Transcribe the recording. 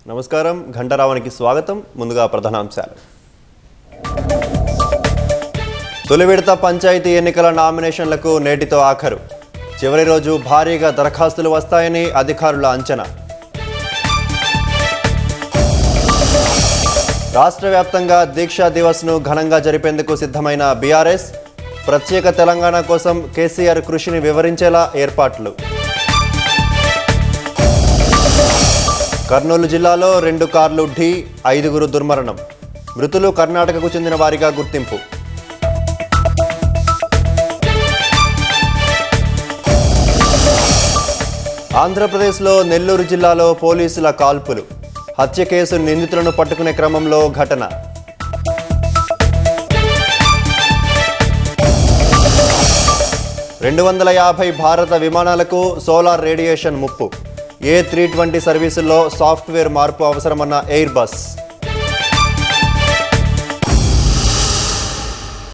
నమస్కారం ఘంటారావానికి స్వాగతం. ముందుగా ప్రధానాంశాలు. తొలి విడత పంచాయతీ ఎన్నికల నామినేషన్లకు నేటితో ఆఖరు. చివరి రోజు భారీగా దరఖాస్తులు వస్తాయని అధికారుల అంచనా. రాష్ట్ర వ్యాప్తంగా దీక్షా దివస్ను ఘనంగా జరిపేందుకు సిద్ధమైన బీఆర్ఎస్. ప్రత్యేక తెలంగాణ కోసం కేసీఆర్ కృషిని వివరించేలా ఏర్పాట్లు. కర్నూలు జిల్లాలో 2 కార్లు ఢీ, 5గురు దుర్మరణం. మృతులు కర్ణాటకకు చెందిన వారిగా గుర్తింపు. ఆంధ్రప్రదేశ్లో నెల్లూరు జిల్లాలో పోలీసుల కాల్పులు. హత్య కేసు నిందితులను పట్టుకునే క్రమంలో ఘటన. $250 భారత విమానాలకు సోలార్ రేడియేషన్ ముప్పు. A320 సర్వీసుల్లో సాఫ్ట్వేర్ మార్పు అవసరమన్న ఎయిర్ బస్.